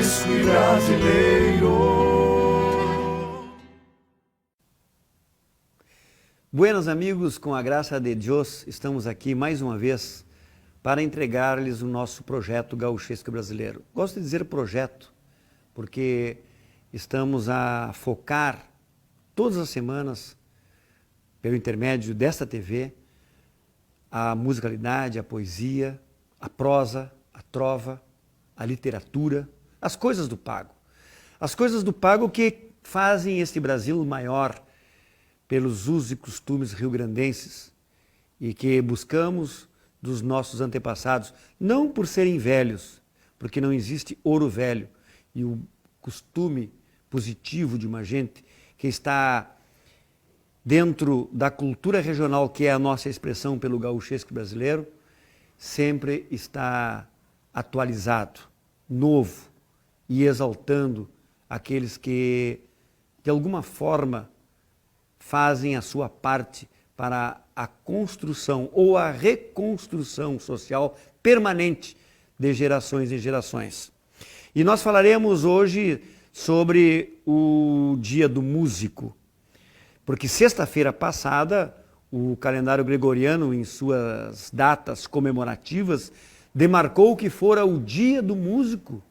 gaúcho e brasileiro. Buenos amigos, com a graça de Deus, estamos aqui mais uma vez para entregar-lhes o nosso projeto Gauchesco Brasileiro. Gosto de dizer projeto, porque estamos a focar todas as semanas, pelo intermédio desta TV, a musicalidade, a poesia, a prosa, a trova, a literatura, as coisas do pago. As coisas do pago que fazem este Brasil maior pelos usos e costumes rio-grandenses e que buscamos dos nossos antepassados, não por serem velhos, porque não existe ouro velho, e o costume positivo de uma gente que está dentro da cultura regional, que é a nossa expressão pelo gauchesco brasileiro, sempre está atualizado, novo e exaltando aqueles que, de alguma forma, fazem a sua parte para a construção ou a reconstrução social permanente de gerações em gerações. E nós falaremos hoje sobre o Dia do Músico, porque sexta-feira passada o calendário gregoriano, em suas datas comemorativas, demarcou que fora o Dia do Músico,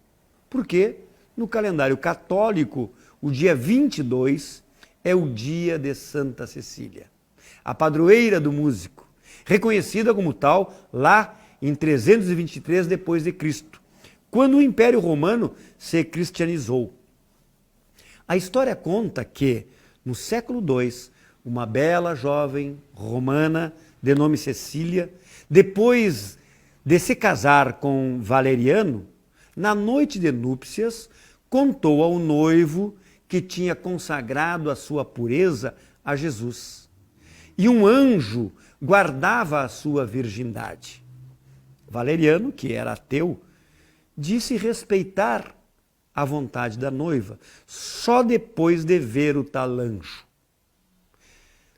porque no calendário católico o dia 22 é o dia de Santa Cecília, a padroeira do músico, reconhecida como tal lá em 323 depois de Cristo, quando o Império Romano se cristianizou. A história conta que, no século II, uma bela jovem romana de nome Cecília, depois de se casar com Valeriano, na noite de núpcias, contou ao noivo que tinha consagrado a sua pureza a Jesus. E um anjo guardava a sua virgindade. Valeriano, que era ateu, disse respeitar a vontade da noiva, só depois de ver o tal anjo.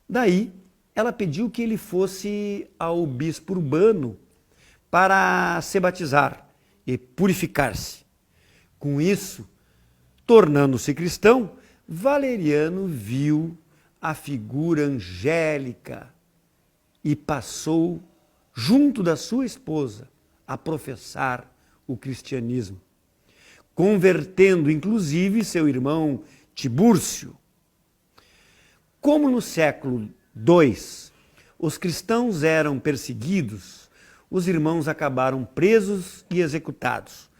Daí, ela pediu que ele fosse ao bispo Urbano para se batizar e purificar-se. Com isso, tornando-se cristão, Valeriano viu a figura angélica e passou, junto da sua esposa, a professar o cristianismo, convertendo inclusive seu irmão Tibúrcio. Como no século II os cristãos eram perseguidos, os irmãos acabaram presos e executados.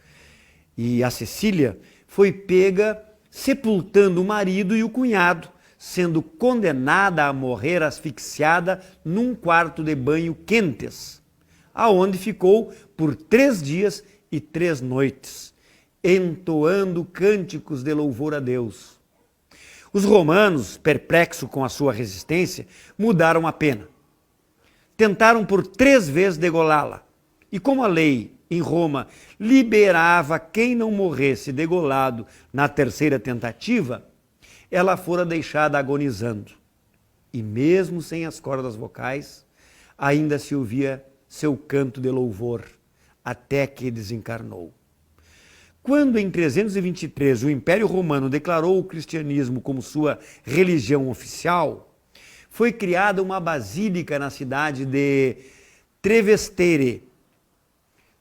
E a Cecília foi pega sepultando o marido e o cunhado, sendo condenada a morrer asfixiada num quarto de banho quentes, aonde ficou por 3 dias e 3 noites, entoando cânticos de louvor a Deus. Os romanos, perplexos com a sua resistência, mudaram a pena. Tentaram por 3 vezes degolá-la, e como a lei em Roma liberava quem não morresse degolado na 3ª tentativa, ela fora deixada agonizando. E mesmo sem as cordas vocais, ainda se ouvia seu canto de louvor, até que desencarnou. Quando em 323 o Império Romano declarou o cristianismo como sua religião oficial, foi criada uma basílica na cidade de Trevestere,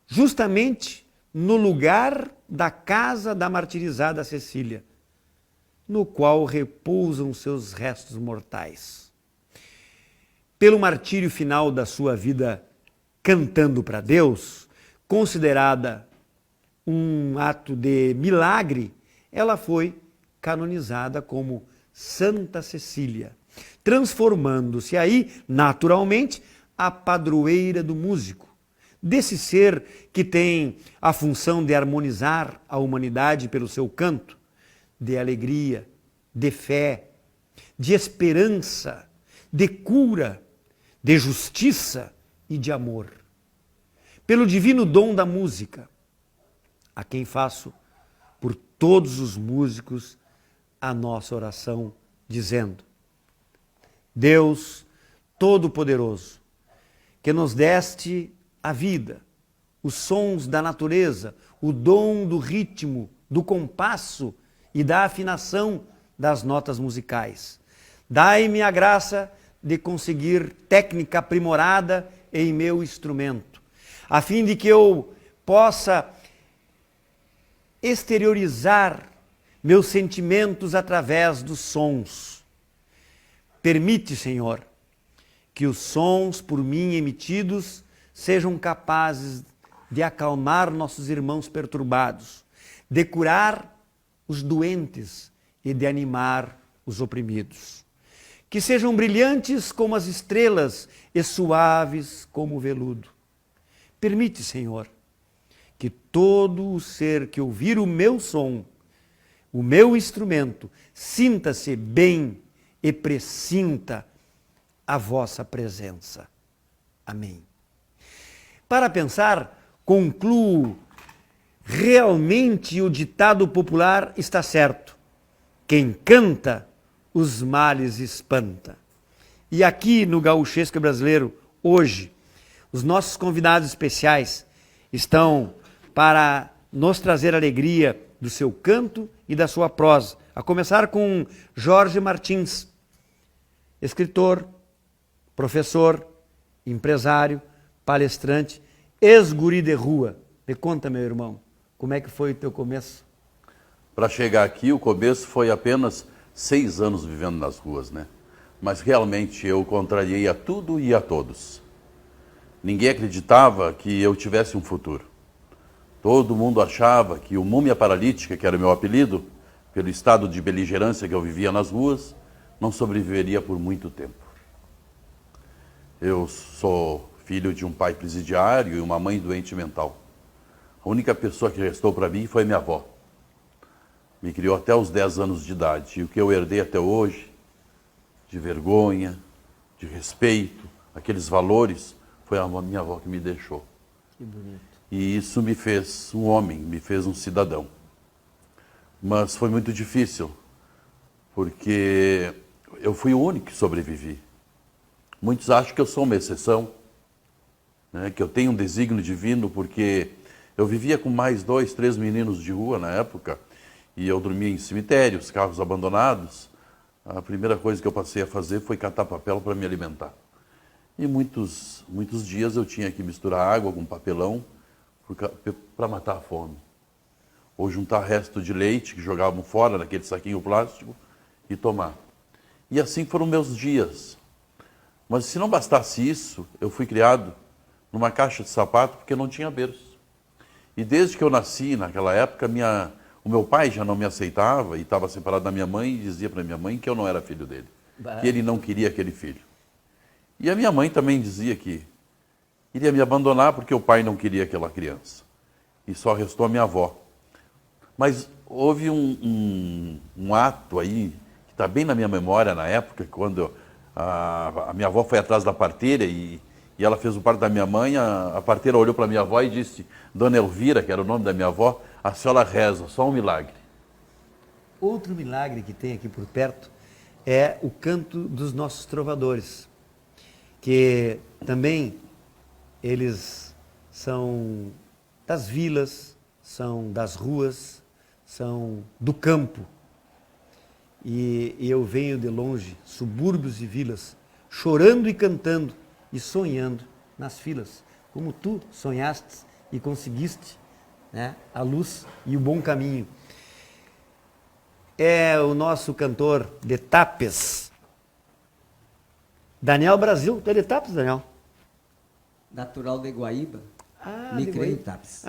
justamente no lugar da casa da martirizada Cecília, no qual repousam seus restos mortais. Pelo martírio final da sua vida cantando para Deus, considerada um ato de milagre, ela foi canonizada como Santa Cecília, transformando-se aí, naturalmente, a padroeira do músico, desse ser que tem a função de harmonizar a humanidade pelo seu canto, de alegria, de fé, de esperança, de cura, de justiça e de amor. Pelo divino dom da música, a quem faço, por todos os músicos, a nossa oração, dizendo: Deus Todo-Poderoso, que nos deste a vida, os sons da natureza, o dom do ritmo do compasso e da afinação das notas musicais. Dai-me a graça de conseguir técnica aprimorada em meu instrumento, a fim de que eu possa exteriorizar meus sentimentos através dos sons. Permite, Senhor, que os sons por mim emitidos sejam capazes de acalmar nossos irmãos perturbados, de curar os doentes e de animar os oprimidos. Que sejam brilhantes como as estrelas e suaves como o veludo. Permite, Senhor, que todo o ser que ouvir o meu som, o meu instrumento, sinta-se bem e pressinta a vossa presença. Amém. Para pensar, concluo, realmente o ditado popular está certo. Quem canta, os males espanta. E aqui no Gauchesco Brasileiro, hoje, os nossos convidados especiais estão para nos trazer alegria do seu canto e da sua prosa. A começar com Jorge Martins, escritor, professor, empresário, palestrante, ex-guri de rua. Me conta, meu irmão, como é que foi o teu começo? Para chegar aqui, o começo foi apenas 6 anos vivendo nas ruas, né? Mas realmente eu contrariei a tudo e a todos. Ninguém acreditava que eu tivesse um futuro. Todo mundo achava que o Múmia Paralítica, que era o meu apelido, pelo estado de beligerância que eu vivia nas ruas, não sobreviveria por muito tempo. Eu sou filho de um pai presidiário e uma mãe doente mental. A única pessoa que restou para mim foi minha avó. Me criou até os 10 anos de idade. E o que eu herdei até hoje, de vergonha, de respeito, aqueles valores, foi a minha avó que me deixou. Que bonito. E isso me fez um homem, me fez um cidadão. Mas foi muito difícil, porque eu fui o único que sobrevivi. Muitos acham que eu sou uma exceção, né, que eu tenho um desígnio divino, porque eu vivia com mais 2, 3 meninos de rua na época, e eu dormia em cemitérios, carros abandonados. A primeira coisa que eu passei a fazer foi catar papel para me alimentar. E muitos dias eu tinha que misturar água com papelão para matar a fome. Ou juntar resto de leite que jogavam fora naquele saquinho plástico e tomar. E assim foram meus dias. Mas se não bastasse isso, eu fui criado numa caixa de sapato porque não tinha berço. E desde que eu nasci, naquela época, o meu pai já não me aceitava e estava separado da minha mãe e dizia para minha mãe que eu não era filho dele. Que ele não queria aquele filho. E a minha mãe também dizia que iria me abandonar porque o pai não queria aquela criança. E só restou a minha avó. Mas houve um ato aí, que está bem na minha memória na época, quando a minha avó foi atrás da parteira e ela fez o parto da minha mãe, a parteira olhou para minha avó e disse: Dona Elvira, que era o nome da minha avó, a senhora reza, só um milagre. Outro milagre que tem aqui por perto é o canto dos nossos trovadores, que também eles são das vilas, são das ruas, são do campo. E eu venho de longe, subúrbios e vilas, chorando e cantando e sonhando nas filas, como tu sonhaste e conseguiste, né, a luz e o bom caminho. É o nosso cantor de Tapes, Daniel Brasil. Tu é de Tapes, Daniel? Natural de Guaíba. Me de criei em Guaíba. Tapes.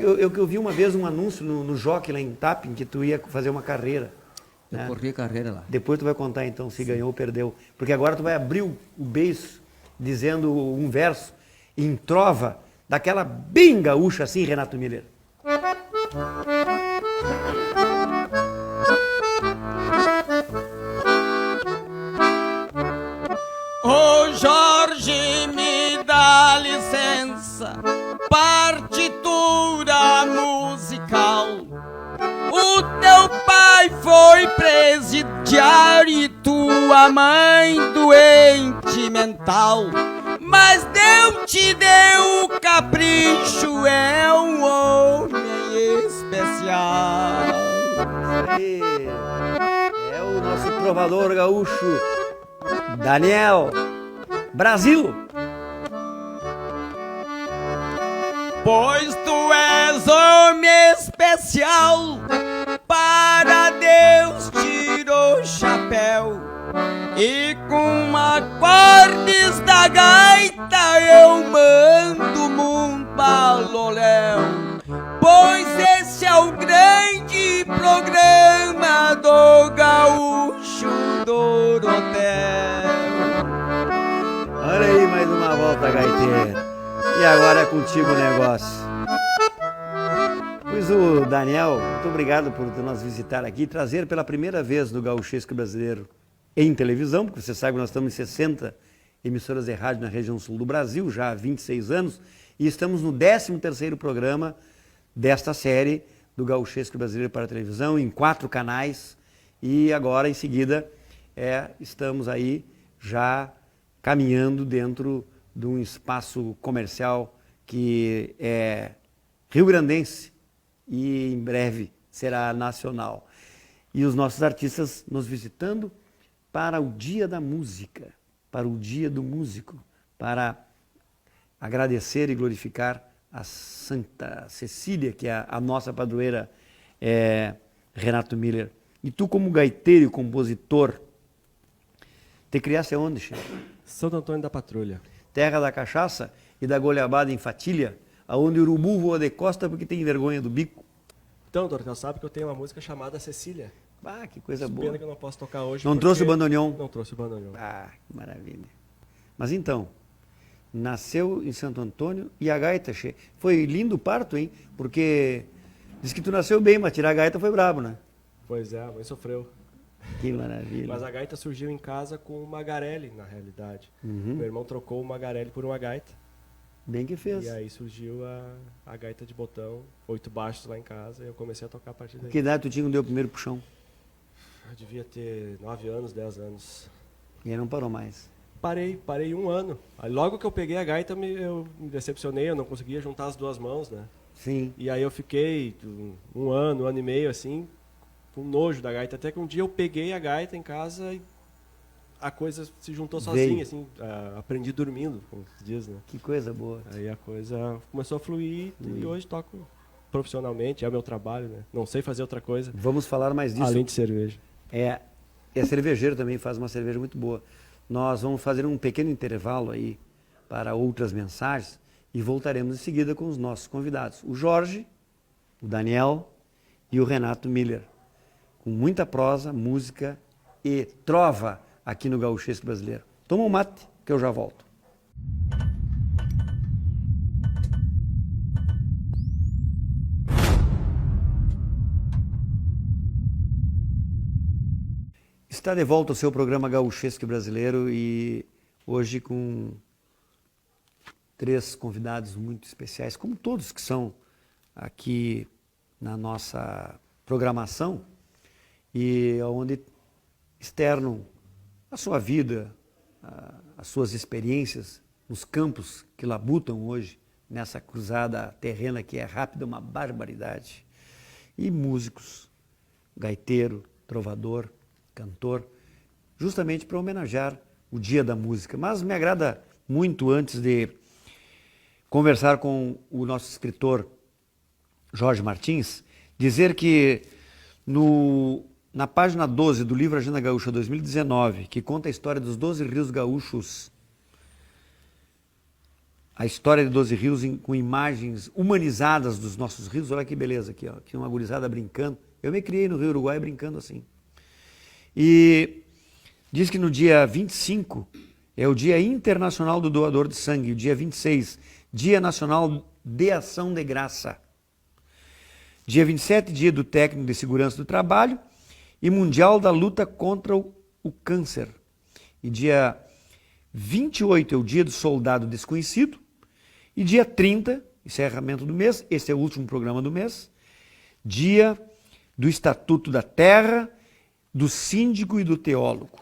Eu vi uma vez um anúncio no Jockey lá em Tapes, que tu ia fazer uma carreira. Eu né? corri a carreira lá. Depois tu vai contar então se ganhou ou perdeu. Porque agora tu vai abrir o beiço dizendo um verso em trova daquela bem gaúcha assim, Renato Miller. Ô Jorge, me dá licença, partitura musical. O teu pai foi presidiário e tua mãe doente mental. Mas Deus te deu capricho, é um homem especial. Isso aí. É o nosso trovador gaúcho, Daniel. Brasil! Pois tu és homem especial, para Deus tirou o chapéu, e com acordes da gaita eu mando um baloléu, pois esse é o grande programa do Gaúcho Dorotel. Olha aí mais uma volta, gaiteiro. E agora é contigo o negócio. Pois o Daniel, muito obrigado por nos visitar aqui e trazer pela primeira vez no Gauchesco Brasileiro em televisão, porque você sabe que nós estamos em 60 emissoras de rádio na região sul do Brasil, já há 26 anos, e estamos no 13º programa desta série do Gauchesco Brasileiro para a televisão, em 4 canais, e agora, em seguida, estamos aí já caminhando dentro de um espaço comercial que é rio-grandense e em breve será nacional. E os nossos artistas nos visitando para o Dia da Música, para o Dia do Músico, para agradecer e glorificar a Santa Cecília, que é a nossa padroeira, Renato Miller. E tu, como gaiteiro e compositor, te criaste aonde, Chico? Santo Antônio da Patrulha. Terra da cachaça e da goiabada em fatilha, aonde o urubu voa de costa porque tem vergonha do bico. Então, Dorotel, sabe que eu tenho uma música chamada Cecília. Ah, que coisa Pena boa. que eu não posso tocar hoje. Não trouxe o bandoneon? Não trouxe o bandoneon. Ah, que maravilha. Mas então, nasceu em Santo Antônio e a gaita, che, foi lindo o parto, hein? Porque diz que tu nasceu bem, mas tirar a gaita foi brabo, né? Pois é, a mãe sofreu. Que maravilha. Mas a gaita surgiu em casa com uma Magarelli, na realidade. Uhum. Meu irmão trocou o Magarelli por uma gaita. Bem que fez. E aí surgiu a gaita de botão, 8 baixos lá em casa, e eu comecei a tocar a partir daí. Que idade tu tinha quando deu o primeiro puxão? Eu devia ter 9 anos, 10 anos. E aí não parou mais. Parei 1 ano. Aí logo que eu peguei a gaita, eu me decepcionei, eu não conseguia juntar as 2 mãos, né? Sim. E aí eu fiquei 1 ano, 1 ano e meio, assim, com nojo da gaita. Até que um dia eu peguei a gaita em casa e a coisa se juntou sozinha, assim. Aprendi dormindo, como se diz, né? Que coisa boa. Aí a coisa começou a fluir e hoje toco profissionalmente, é o meu trabalho, né? Não sei fazer outra coisa, Vamos falar mais disso. além de cerveja. É cervejeiro também, faz uma cerveja muito boa. Nós vamos fazer um pequeno intervalo aí para outras mensagens e voltaremos em seguida com os nossos convidados. O Jorge, o Daniel e o Renato Miller. Com muita prosa, música e trova aqui no Gauchesco Brasileiro. Toma um mate que eu já volto. Está de volta o seu programa Gauchesco Brasileiro e hoje com 3 convidados muito especiais, como todos que são aqui na nossa programação e onde externam a sua vida, as suas experiências nos campos que labutam hoje nessa cruzada terrena que é rápida, uma barbaridade. E músicos, gaiteiro, trovador, cantor, justamente para homenagear o Dia da Música. Mas me agrada muito, antes de conversar com o nosso escritor Jorge Martins, dizer que na página 12 do livro Agenda Gaúcha 2019, que conta a história dos 12 rios gaúchos, a história de 12 rios com imagens humanizadas dos nossos rios, olha que beleza aqui, ó, aqui uma gurizada brincando. Eu me criei no Rio Uruguai brincando assim. E diz que no dia 25 é o Dia Internacional do Doador de Sangue, o dia 26, Dia Nacional de Ação de Graça. Dia 27, Dia do Técnico de Segurança do Trabalho e Mundial da Luta contra o Câncer. E dia 28 é o Dia do Soldado Desconhecido. E dia 30, encerramento do mês, esse é o último programa do mês, Dia do Estatuto da Terra, do Síndico e do Teólogo.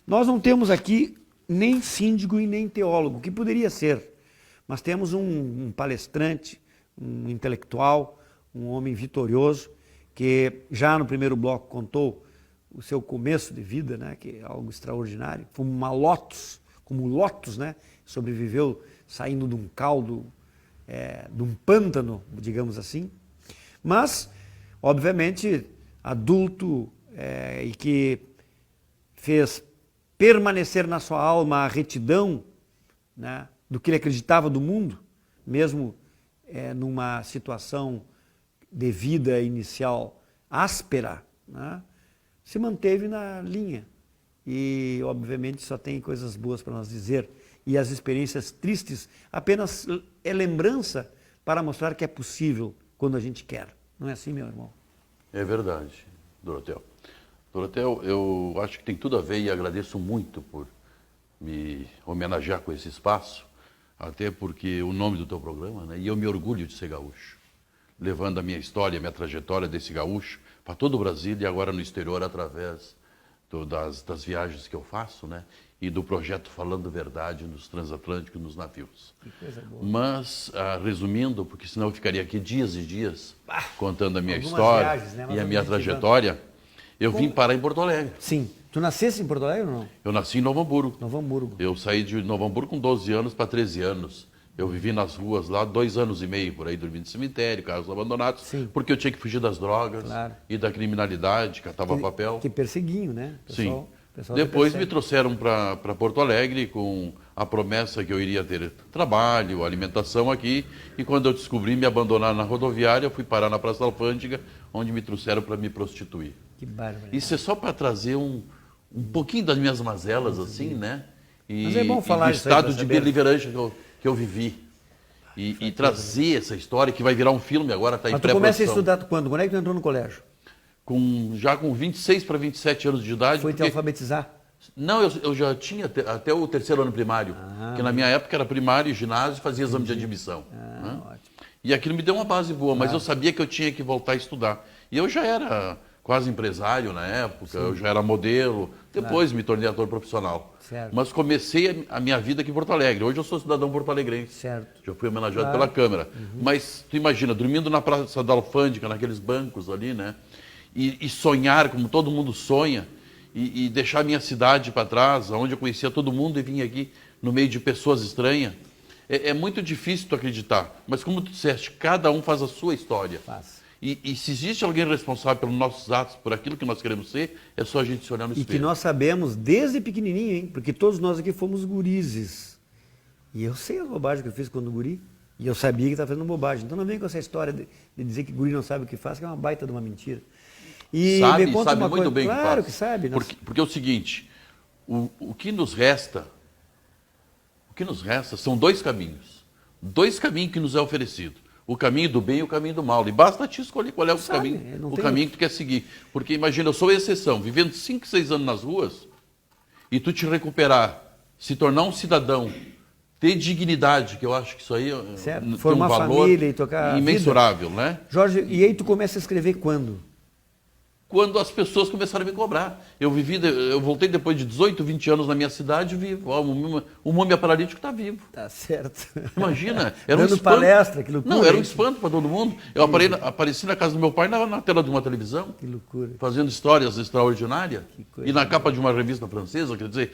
Nós não temos aqui nem síndico e nem teólogo, que poderia ser, mas temos um palestrante, um intelectual, um homem vitorioso, que já no primeiro bloco contou o seu começo de vida, né, que é algo extraordinário, como Lotus, né, sobreviveu saindo de um caldo, de um pântano, digamos assim, mas, obviamente, adulto e que fez permanecer na sua alma a retidão, né, do que ele acreditava do mundo, mesmo numa situação de vida inicial áspera, né, se manteve na linha. E, obviamente, só tem coisas boas para nós dizer. E as experiências tristes apenas é lembrança para mostrar que é possível quando a gente quer. Não é assim, meu irmão? É verdade, Dorotheu. Dorotheu, eu acho que tem tudo a ver e agradeço muito por me homenagear com esse espaço, até porque o nome do teu programa, né? E eu me orgulho de ser gaúcho, levando a minha história, a minha trajetória desse gaúcho para todo o Brasil e agora no exterior através das viagens que eu faço, né? E do projeto Falando Verdade nos transatlânticos, nos navios. Que coisa boa. Mas, resumindo, porque senão eu ficaria aqui dias e dias contando a minha algumas história viagens, né? e a minha trajetória, eu vim parar em Porto Alegre. Sim. Tu nasceste em Porto Alegre ou não? Eu nasci em Novo Hamburgo. Novo Hamburgo. Eu saí de Novo Hamburgo com 12 anos para 13 anos. Eu vivi nas ruas lá 2 anos e meio, por aí, dormindo no cemitério, carros abandonados, Sim. porque eu tinha que fugir das drogas Claro. e da criminalidade, catava papel. Que perseguiam, né? Sim. Pessoal Depois que me persegue. trouxeram para Porto Alegre com a promessa que eu iria ter trabalho, alimentação aqui. E quando eu descobri, me abandonaram na rodoviária, eu fui parar na Praça da Alfândega, onde me trouxeram para me prostituir. Que bárbaro. Isso é só para trazer um pouquinho das minhas mazelas, assim, né? Mas é bom falar e do isso aí estado pra de saber. deliverância que eu vivi. E trazer essa história, que vai virar um filme agora, está em Mas tu começa a pré-produção. estudar quando? Quando é que tu entrou no colégio? Já com 26 para 27 anos de idade. Foi te porque- alfabetizar? Não, eu já tinha até o terceiro ano primário, que na minha época era primário, ginásio, fazia exame de admissão. Né? Ótimo. E aquilo me deu uma base boa, mas eu sabia que eu tinha que voltar a estudar. E eu já era quase empresário na época, eu já era modelo, depois me tornei ator profissional. Certo. Mas comecei a minha vida aqui em Porto Alegre. Hoje eu sou cidadão porto-alegrense. Certo. Já fui homenageado pela Câmara. Mas tu imagina, dormindo na Praça da Alfândega, naqueles bancos ali, né? E sonhar como todo mundo sonha, e deixar minha cidade para trás, onde eu conhecia todo mundo e vim aqui no meio de pessoas estranhas. É muito difícil tu acreditar. Mas como tu disseste, cada um faz a sua história. Faz. E se existe alguém responsável pelos nossos atos, por aquilo que nós queremos ser, é só a gente se olhar no E espelho. que nós sabemos desde pequenininho, hein? Porque todos nós aqui fomos gurizes. E eu sei as bobagens que eu fiz quando guri. E eu sabia que estava fazendo bobagem. Então não vem com essa história de dizer que guri não sabe o que faz, que é uma baita de uma mentira. E Sabe, me conta sabe uma muito coisa. bem o que Claro faz. que sabe. Nós- Porque é o seguinte, o que nos resta são dois caminhos. Dois caminhos que nos é oferecido. O caminho do bem e o caminho do mal. E basta te escolher qual é o Sabe, caminho, não o tem caminho outro. que tu quer seguir. Porque imagina, eu sou exceção, vivendo 5, 6 anos nas ruas, e tu te recuperar, se tornar um cidadão, ter dignidade, que eu acho que isso aí Certo. tem Formar um valor família e tocar a imensurável, né? Jorge, e aí tu começa a escrever quando? Quando as pessoas começaram a me cobrar. Eu voltei depois de 18, 20 anos na minha cidade vivo. Ó, o múmia paralítico está vivo. Tá certo. Imagina, era um Dando espanto. palestra, que loucura, Não, era um hein? espanto para todo mundo. Eu apareci na casa do meu pai na tela de uma televisão, Que loucura. fazendo histórias extraordinárias. coisa E na capa de uma revista francesa, quer dizer,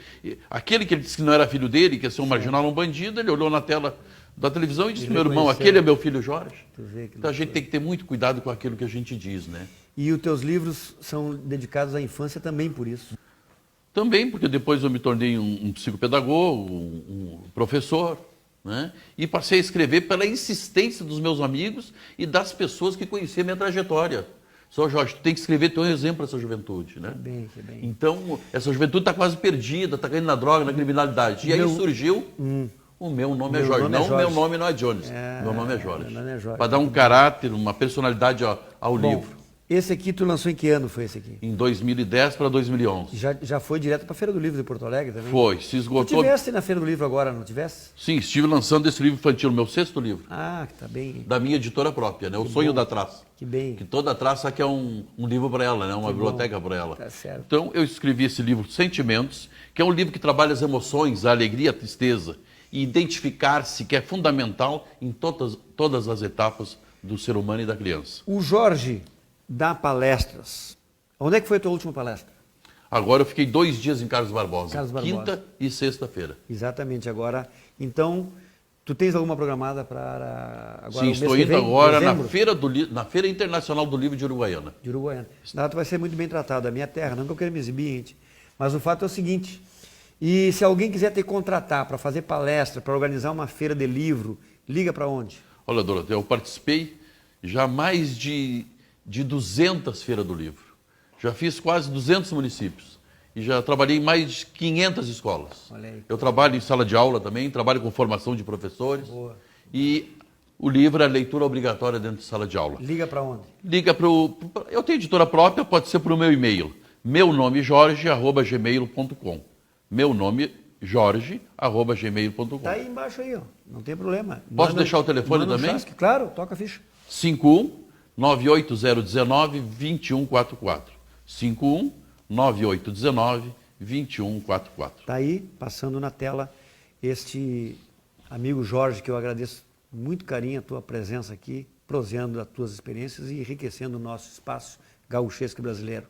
aquele que ele disse que não era filho dele, que ia ser um marginal, um bandido, ele olhou na tela da televisão e disse, meu irmão, reconheceu. aquele é meu filho Jorge. Tu vê que Então a gente tem que ter muito cuidado com aquilo que a gente diz, né? E os teus livros são dedicados à infância também por isso. Também, porque depois eu me tornei um psicopedagogo, um professor, né? E passei a escrever pela insistência dos meus amigos e das pessoas que conheciam a minha trajetória. Só, Jorge, tu tem que escrever teu exemplo para essa juventude, né? Que bem. Então, essa juventude está quase perdida, está caindo na droga, na criminalidade. E aí surgiu... O meu nome é Meu Jorge. nome é Não, Jorge. meu nome não é Jones. Meu nome é Jorge. meu nome é Jorge. Para dar um caráter, uma personalidade ao Bom, livro. esse aqui tu lançou em que ano foi esse aqui? Em 2010 para 2011. Já foi direto para a Feira do Livro de Porto Alegre também? Foi, se Tu esgotou. tivesse na Feira do Livro agora, não tivesse? Sim, estive lançando esse livro infantil, meu 6º livro, Ah, que tá bem. da minha editora própria, né? O Sonho da Traça. Que bem. Que toda traça quer um livro para ela, né? Uma biblioteca para ela. Tá certo. Então, eu escrevi esse livro, Sentimentos, que é um livro que trabalha as emoções, a alegria, a tristeza, e identificar-se, que é fundamental em todas as etapas do ser humano e da criança. O Jorge, dá palestras. Onde é que foi a tua última palestra? Agora eu fiquei 2 dias em Carlos Barbosa. Carlos Barbosa. Quinta e sexta-feira. Exatamente, agora. Então, tu tens alguma programada para agora? Sim, o mês estou que indo vem, agora dezembro? na Feira Internacional do Livro de Uruguaiana. De Uruguaiana. Lá tu vai ser muito bem tratado, a minha terra, não que eu queira me exibir, gente. Mas o fato é o seguinte, e se alguém quiser te contratar para fazer palestra, para organizar uma feira de livro, liga para onde? Olha, Dorothea, eu participei já mais de 200 feiras do livro. Já fiz quase 200 municípios. E já trabalhei em mais de 500 escolas. Olha aí. Eu trabalho em sala de aula também, trabalho com formação de professores. Boa. E o livro é leitura obrigatória dentro de sala de aula. Liga para onde? Liga para o... Eu tenho editora própria, pode ser para o meu e-mail. meunomejorge@gmail.com. meunomejorge@gmail.com. Tá aí embaixo aí, ó. Não tem problema. Posso deixar o telefone manda um também? chasque. Claro, toca a ficha. 51-98019-2144. 51-9819-2144. Tá aí, passando na tela, este amigo Jorge, que eu agradeço muito carinho a tua presença aqui, proseando as tuas experiências e enriquecendo o nosso espaço gauchesco brasileiro.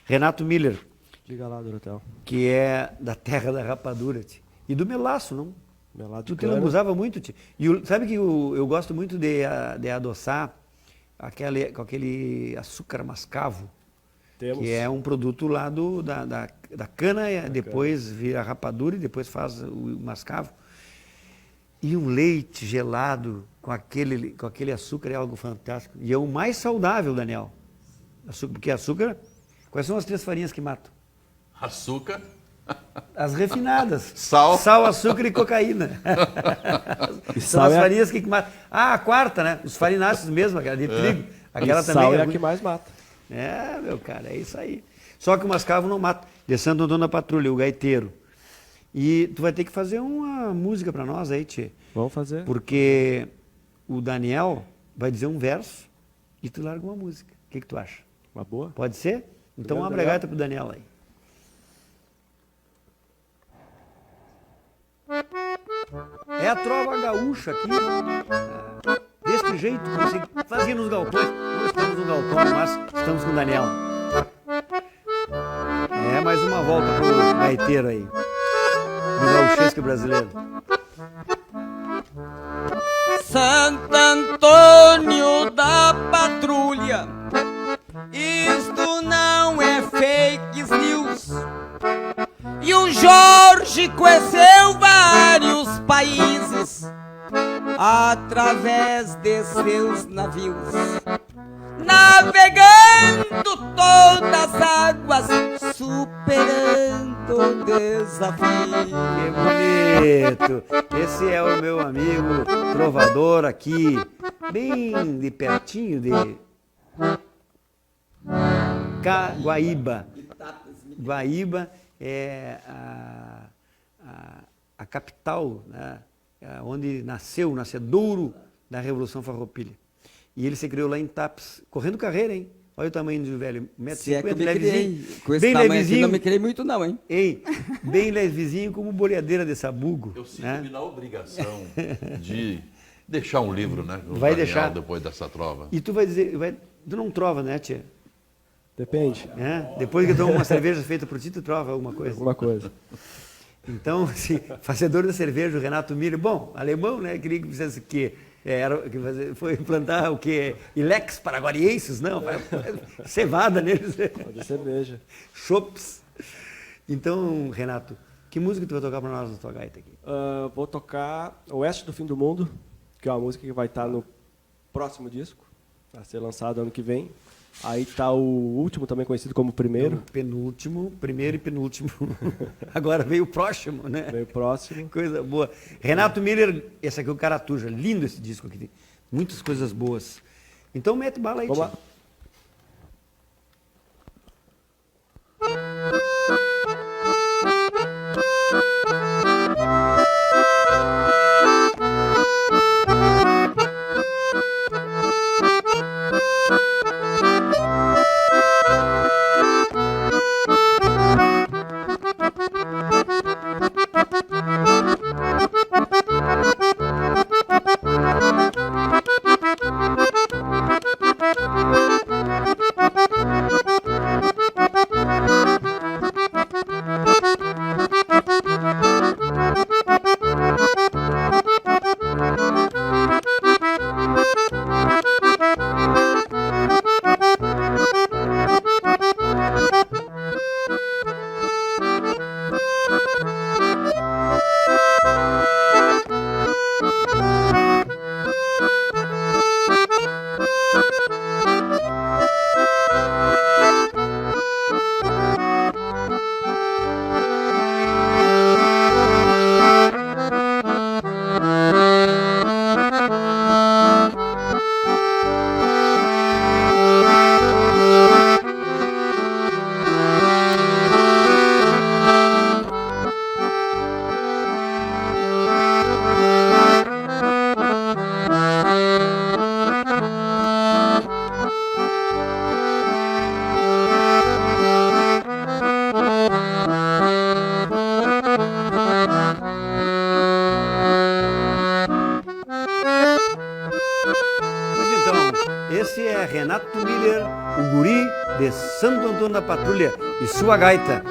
Renato Miller, Diga lá, Dorotel. que é da terra da rapadura, tio. E do melaço, não? Melado Tu de te cana. lambuzava muito, tio. E sabe que eu gosto muito de adoçar com aquele açúcar mascavo, Temos. que é um produto lá da cana, depois vira rapadura e depois faz o mascavo. E um leite gelado com aquele açúcar é algo fantástico. E é o mais saudável, Daniel. Porque açúcar... Quais são as 3 farinhas que matam? Açúcar. As refinadas. Sal. Sal, açúcar e cocaína. São sal as é a- farinhas que matam. Ah, a quarta, né? Os farináceos mesmo, aquela de trigo. Aquela E também sal é a ruim. que mais mata. É, meu cara, é isso aí. Só que o mascavo não mata. De Santo Antônio da Patrulha, o gaiteiro. E tu vai ter que fazer uma música pra nós aí, tchê. Vamos fazer. Porque o Daniel vai dizer um verso e tu larga uma música. O que tu acha? Uma boa? Pode ser? Então Obrigado, abre a Daniel. gaita pro Daniel aí. É a trova gaúcha aqui. Desse jeito que você fazia nos galpões. Não estamos no galpão, mas estamos com o Daniel. É mais uma volta pro gaiteiro aí. Do gauchesco brasileiro. Santo Antônio da Patrulha, isto não é fake news. E o Jorge conheceu vários países através de seus navios, navegando todas as águas, superando o desafio. Que bonito! Esse é o meu amigo trovador aqui, bem de pertinho de Guaíba. Guaíba é a capital, né, onde nasceu o nascedouro da Revolução Farroupilha. E ele se criou lá em Tapes, correndo carreira, hein? Olha o tamanho do velho, 1,50 Se é que eu m, me criei. levezinho. Com esse Bem tamanho aqui, levezinho. não me criei muito não, hein? Ei, bem levezinho como boleadeira de sabugo. Eu sinto-me né? na obrigação de deixar um livro, né? com o Vai Daniel deixar. Depois dessa trova. E tu vai dizer, tu não trova, né, tia? Depende. É? Depois que toma uma cerveja feita por ti, tu trova alguma coisa. Alguma coisa. Então, assim, fazedor da cerveja, o Renato Miller, bom, alemão, né? Queria que fizesse o quê? Foi implantar o quê? Ilex paraguarienses? Não, cevada neles. Pode cerveja. Chops. Então, Renato, que música tu vai tocar para nós na tua gaita aqui? Vou tocar Oeste do Fim do Mundo, que é uma música que vai estar no próximo disco, vai ser lançado ano que vem. Aí tá o último, também conhecido como Primeiro. Penúltimo, primeiro e penúltimo. Agora veio o próximo, né? Veio o próximo. Coisa boa. Renato Miller, esse aqui é o Caratuja. Lindo esse disco aqui. Tem muitas coisas boas. Então mete bala aí, Vamos tio. lá. Thank you. Esse é Renato Miller, o guri de Santo Antônio da Patrulha e sua gaita,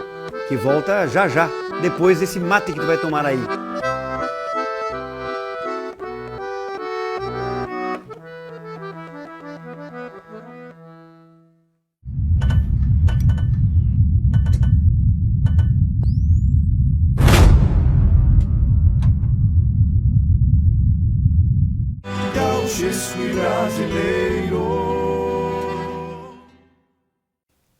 que volta já já, depois desse mate que tu vai tomar aí. Gauchesco e brasileiro.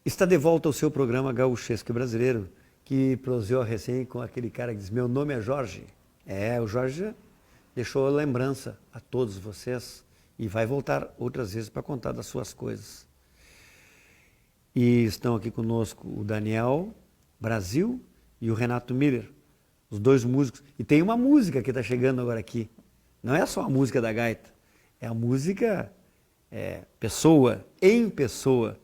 Está de volta ao seu programa Gauchesco Brasileiro, que proseou recém com aquele cara que diz: meu nome é Jorge. O Jorge deixou a lembrança a todos vocês e vai voltar outras vezes para contar das suas coisas. E estão aqui conosco o Daniel Brasil e o Renato Miller, os dois músicos. E tem uma música que está chegando agora aqui. Não é só a música da gaita, é a música pessoa, em pessoa,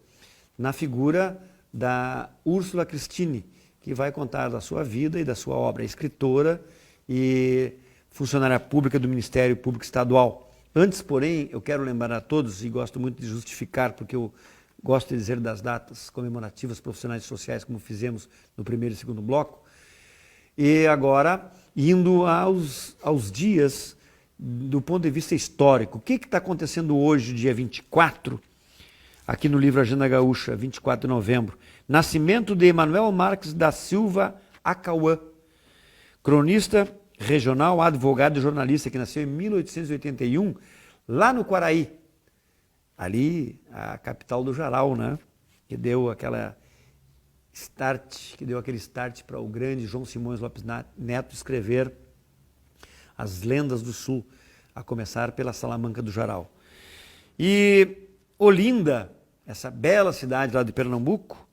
na figura da Úrsula Cristine, que vai contar da sua vida e da sua obra. É escritora e funcionária pública do Ministério Público Estadual. Antes, porém, eu quero lembrar a todos, e gosto muito de justificar, porque eu gosto de dizer das datas comemorativas profissionais e sociais, como fizemos no primeiro e segundo bloco, e agora indo aos dias do ponto de vista histórico. O que está acontecendo hoje, dia 24, aqui no livro Agenda Gaúcha, 24 de novembro? Nascimento de Emanuel Marques da Silva Acauã, cronista regional, advogado e jornalista, que nasceu em 1881, lá no Quaraí, ali a capital do Jaral, né? Que deu aquele start para o grande João Simões Lopes Neto escrever As Lendas do Sul, a começar pela Salamanca do Jaral. E Olinda, essa bela cidade lá de Pernambuco,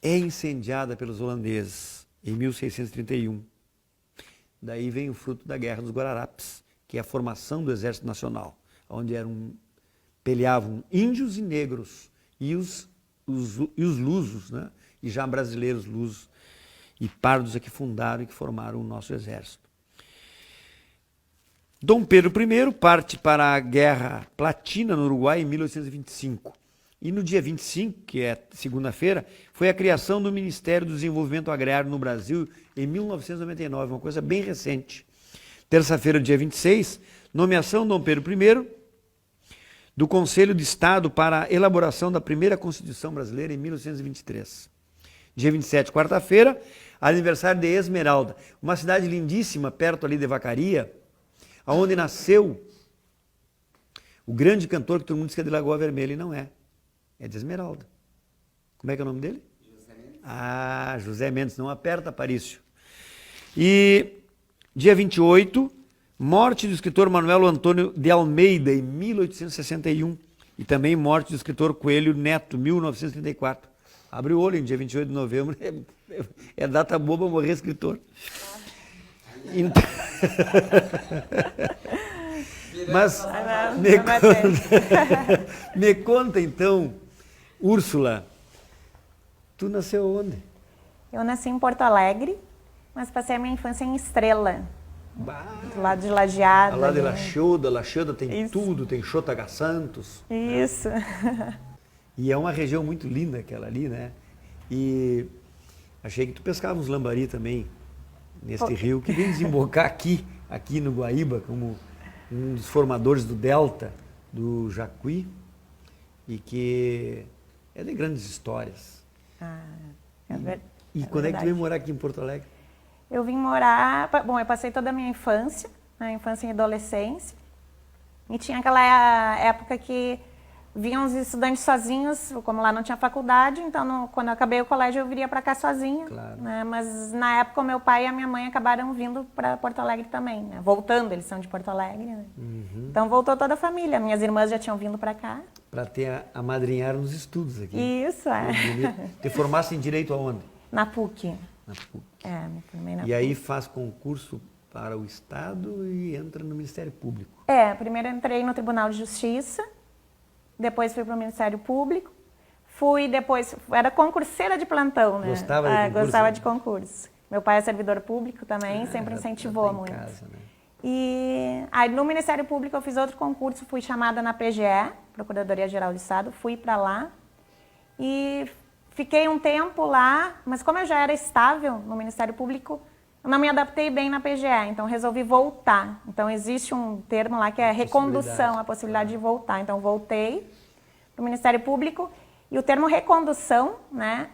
é incendiada pelos holandeses em 1631. Daí vem o fruto da Guerra dos Guararapes, que é a formação do Exército Nacional, onde peleavam índios e negros, e os lusos, né? E já brasileiros lusos e pardos é que fundaram e que formaram o nosso exército. Dom Pedro I parte para a Guerra Platina no Uruguai em 1825. E no dia 25, que é segunda-feira, foi a criação do Ministério do Desenvolvimento Agrário no Brasil em 1999, uma coisa bem recente. Terça-feira, dia 26, nomeação de Dom Pedro I do Conselho de Estado para a elaboração da primeira Constituição brasileira em 1923. Dia 27, quarta-feira, aniversário de Esmeralda, uma cidade lindíssima perto ali de Vacaria, onde nasceu o grande cantor que todo mundo diz que é de Lagoa Vermelha, e não é. É de Esmeralda. Como é que é o nome dele? José Mendes. Ah, José Mendes, não aperta, Aparício. E dia 28, morte do escritor Manuel Antônio de Almeida, em 1861. E também morte do escritor Coelho Neto, 1934. Abre o olho, em dia 28 de novembro, é data boa para morrer escritor. Então... Mas me conta então, Úrsula, tu nasceu onde? Eu nasci em Porto Alegre, mas passei a minha infância em Estrela, do lado de Lajeado. Lá de Laxeuda tem Isso. tudo, tem Xotagá Santos. Isso. E é uma região muito linda aquela ali, né? E achei que tu pescava uns lambari também, neste rio, que vem desembocar aqui no Guaíba, como um dos formadores do Delta, do Jacuí, e que é de grandes histórias. E É quando é que tu verdade. veio morar aqui em Porto Alegre? Eu vim morar... Bom, eu passei toda a minha infância, a infância e adolescência. E tinha aquela época que vinham os estudantes sozinhos, como lá não tinha faculdade, então quando eu acabei o colégio eu viria para cá sozinha. Claro. Né? Mas na época o meu pai e a minha mãe acabaram vindo para Porto Alegre também, né? Voltando, eles são de Porto Alegre. Né? Então voltou toda a família. Minhas irmãs já tinham vindo para cá. Para ter a madrinhar nos estudos aqui. Isso, é. Bonito. Te formasse em Direito aonde? Na PUC. Na PUC. É, me formei na E PUC. aí faz concurso para o Estado e entra no Ministério Público. Primeiro eu entrei no Tribunal de Justiça, depois fui para o Ministério Público, era concurseira de plantão, né? Gostava de concurso? Gostava de concurso. Meu pai é servidor público também, sempre já incentivou tá em muito. casa, né? E aí no Ministério Público eu fiz outro concurso, fui chamada na PGE, Procuradoria-Geral do Estado, fui para lá e fiquei um tempo lá, mas como eu já era estável no Ministério Público, eu não me adaptei bem na PGE, então resolvi voltar. Então existe um termo lá que é recondução, a possibilidade de voltar. Então voltei para o Ministério Público e o termo recondução, né,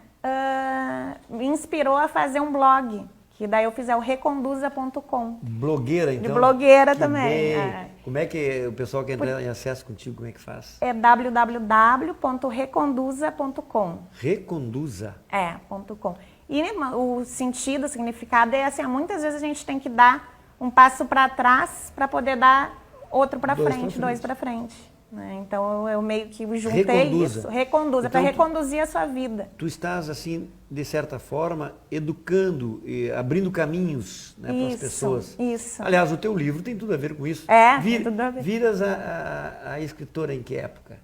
me inspirou a fazer um blog, que daí eu fiz o reconduza.com. Blogueira, então? De blogueira Que também. bem. É. Como é que o pessoal quer entrar em acesso contigo, como é que faz? É www.reconduza.com. Reconduza. .com. E o sentido, o significado é assim, muitas vezes a gente tem que dar um passo para trás para poder dar outro para frente, dois para frente. Né? Então eu meio que juntei Reconduza. isso. Reconduza, para Então, reconduzir a sua vida. Tu estás, assim, de certa forma, educando, abrindo caminhos, né, para as Isso, pessoas. isso. Aliás, o teu livro tem tudo a ver com isso. Tem tudo a ver. Viras a escritora em que época?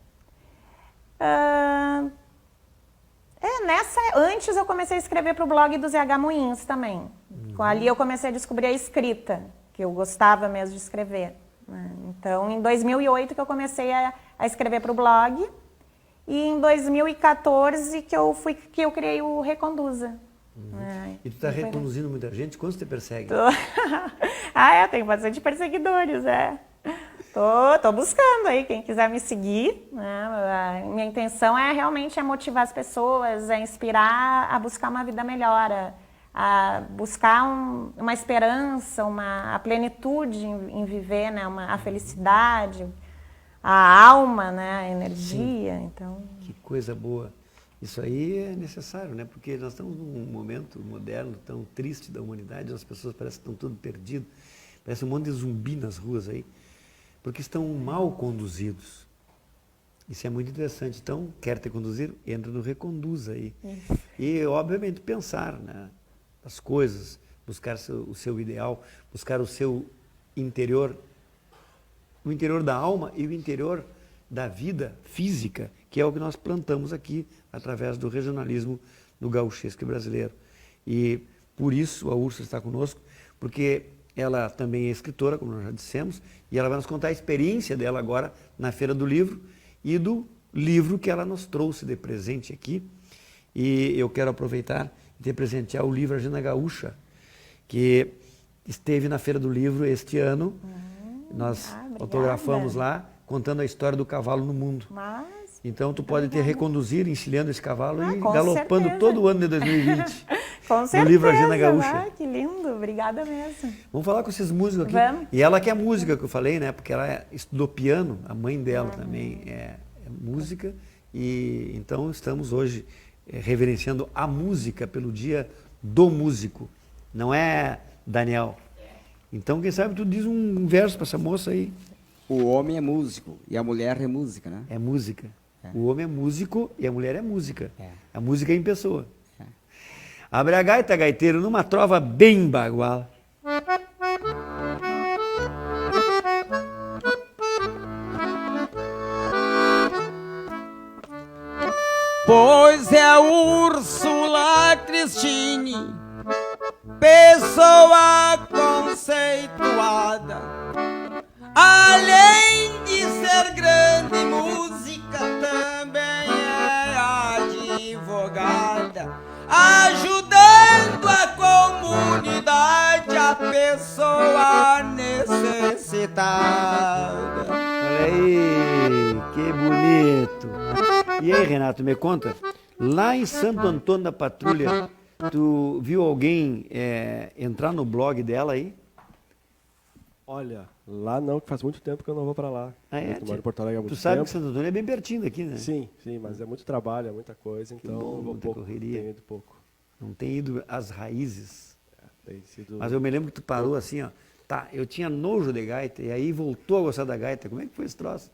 Antes eu comecei a escrever para o blog do ZH Moinhos também. Ali eu comecei a descobrir a escrita, que eu gostava mesmo de escrever. Né? Então, em 2008 que eu comecei a escrever para o blog e em 2014 que eu criei o Reconduza. E tu está reconduzindo muita gente? Quantos te perseguem? Tem bastante perseguidores, Tô buscando aí, quem quiser me seguir. Né? Minha intenção é realmente motivar as pessoas, inspirar a buscar uma vida melhor, a buscar uma esperança, a plenitude em viver, né? A felicidade, a alma, né? A energia. Então... Que coisa boa. Isso aí é necessário, né? Porque nós estamos num momento moderno tão triste da humanidade, as pessoas parecem que estão tudo perdido, parece um monte de zumbi nas ruas aí, porque estão mal conduzidos. Isso é muito interessante. Então, quer te conduzir? Entra no Reconduza aí. E, obviamente, pensar, né, as coisas, buscar o seu ideal, buscar o seu interior, o interior da alma e o interior da vida física, que é o que nós plantamos aqui através do regionalismo no gauchesco brasileiro. E por isso a Úrsula está conosco, porque ela também é escritora, como nós já dissemos, e ela vai nos contar a experiência dela agora na Feira do Livro e do livro que ela nos trouxe de presente aqui. E eu quero aproveitar e te presentear o livro Agenda Gaúcha, que esteve na Feira do Livro este ano. Nós autografamos lá, contando a história do cavalo no mundo. Então, tu pode te reconduzir encilhando esse cavalo e galopando certeza. todo o ano de 2020. Com certeza. No livro Agenda Gaúcha. Que lindo, obrigada mesmo. Vamos falar com esses músicos aqui. Vamos. E ela que é música, que eu falei, né? Porque ela estudou piano, a mãe dela também é música. E então estamos hoje reverenciando a música pelo Dia do Músico. Não é, Daniel? Então, quem sabe tu diz um verso para essa moça aí. O homem é músico e a mulher é música, né? É música. O homem é músico e a mulher é música. A música é em pessoa. Abre a gaita, gaiteiro, numa trova bem bagual. Pois é a Úrsula Cristine, pessoa conceituada, além de ser grande música, também é advogada, ajudando a comunidade, a pessoa necessitada. Olha aí, que bonito. E aí, Renato, me conta, lá em Santo Antônio da Patrulha, Tu viu alguém entrar no blog dela aí? Olha, lá não, que faz muito tempo que eu não vou para lá. Ah, é? Eu moro em Porto Alegre há muito Tu sabe tempo. que Santo Antônio é bem pertinho daqui, né? Sim, mas é muito trabalho, é muita coisa, então bom, eu vou muita pouco, correria. tenho ido pouco. Não tem ido às raízes. Tem sido... Mas eu me lembro que tu parou assim, ó. Tá, eu tinha nojo de gaita e aí voltou a gostar da gaita. Como é que foi esse troço?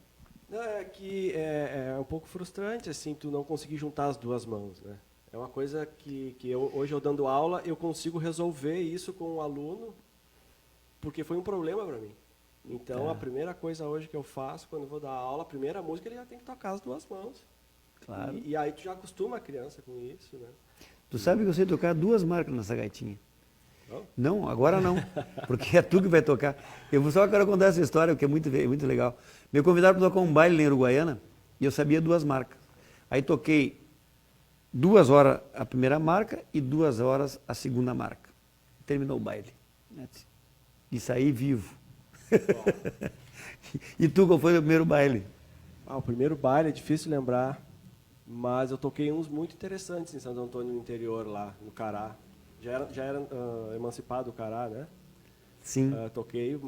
Não, é que é um pouco frustrante, assim, tu não conseguir juntar as duas mãos, né? É uma coisa que hoje eu dando aula, eu consigo resolver isso com o aluno, porque foi um problema para mim. Então, a primeira coisa hoje que eu faço, quando eu vou dar aula, a primeira música, ele já tem que tocar as duas mãos. Claro. E aí tu já acostuma a criança com isso, né? Tu sabe que eu sei tocar 2 marcas nessa gaitinha. Não? Não, agora não, porque é tu que vai tocar. Eu só quero contar essa história, porque é muito legal. Me convidaram para tocar um baile em Uruguaiana e eu sabia 2 marcas. Aí toquei 2 horas a primeira marca e 2 horas a segunda marca. Terminou o baile. E saí vivo. E tu, qual foi o primeiro baile? O primeiro baile é difícil lembrar, mas eu toquei uns muito interessantes em Santo Antônio, no interior, lá, no Cará. Já era emancipado o Cará, né? Sim. Toquei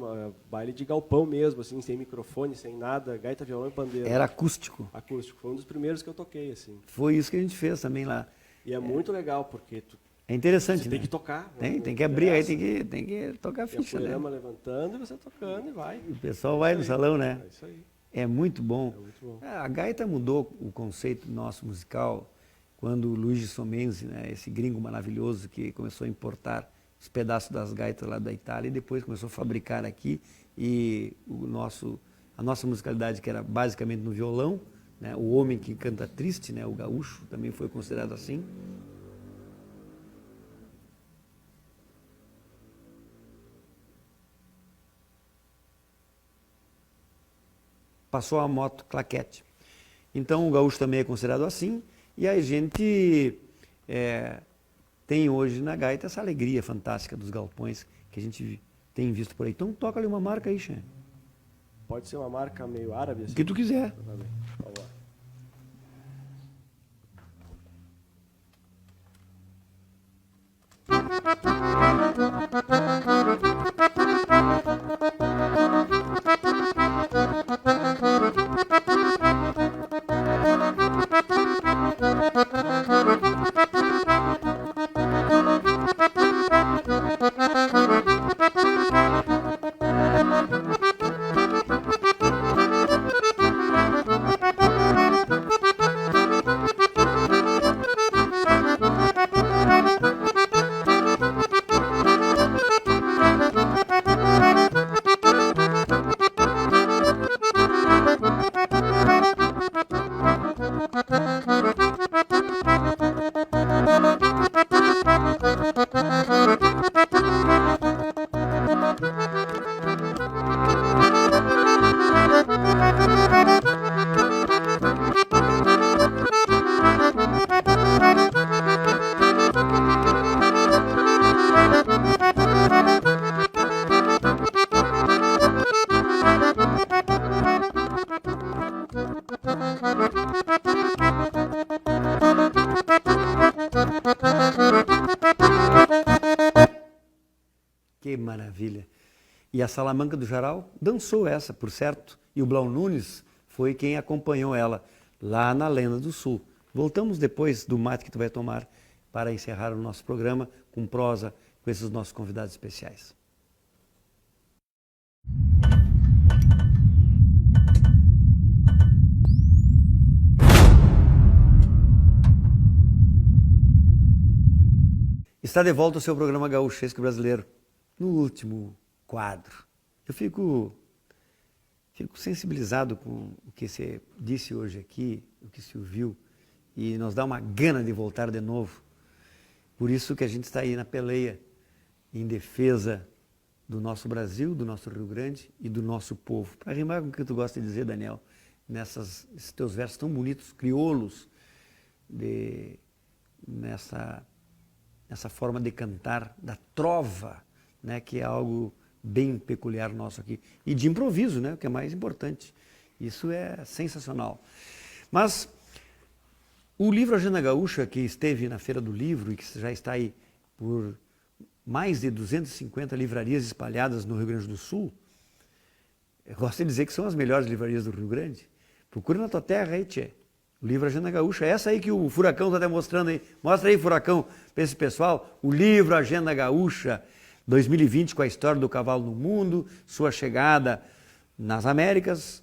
baile de galpão mesmo, assim, sem microfone, sem nada, gaita, violão e pandeiro. Era acústico. Acústico. Foi um dos primeiros que eu toquei, assim. Foi isso que a gente fez também lá. E é muito legal, porque É interessante, você né? tem que tocar. Tem que abrir aí, tem que tocar a Tem a ficha, né? poeirama levantando e você tocando e vai. O pessoal vai no salão, né? É isso aí. É muito bom. É muito bom. A gaita mudou o conceito nosso musical quando o Luigi Somenzi, né, esse gringo maravilhoso que começou a importar os pedaços das gaitas lá da Itália e depois começou a fabricar aqui e a nossa musicalidade, que era basicamente no violão, né, o homem que canta triste, né, o gaúcho, também foi considerado assim. Passou a moto claquete. Então o gaúcho também é considerado assim, e a gente tem hoje na gaita essa alegria fantástica dos galpões que a gente tem visto por aí. Então toca ali uma marca aí, Xê. Pode ser uma marca meio árabe, assim? O que tu quiser. Tá bem. Vamos lá. Que maravilha. E a Salamanca do Jaral dançou essa, por certo, e o Blau Nunes foi quem acompanhou ela lá na Lenda do Sul. Voltamos depois do mate que tu vai tomar para encerrar o nosso programa com prosa com esses nossos convidados especiais. Está de volta o seu programa Gaúchesco Brasileiro. No último quadro, eu fico sensibilizado com o que você disse hoje aqui, o que se ouviu, e nos dá uma gana de voltar de novo. Por isso que a gente está aí na peleia, em defesa do nosso Brasil, do nosso Rio Grande e do nosso povo. Para rimar com o que tu gosta de dizer, Daniel, nesses teus versos tão bonitos, crioulos, nessa forma de cantar, da trova, né, que é algo bem peculiar nosso aqui. E de improviso, né, o que é mais importante. Isso é sensacional. Mas O livro Agenda Gaúcha, que esteve na Feira do Livro e que já está aí por mais de 250 livrarias espalhadas no Rio Grande do Sul, eu gosto de dizer que são as melhores livrarias do Rio Grande. Procura na tua terra aí, tchê. O livro Agenda Gaúcha, essa aí que o Furacão está até mostrando aí. Mostra aí, Furacão, para esse pessoal. O livro Agenda Gaúcha 2020, com a história do cavalo no mundo, sua chegada nas Américas,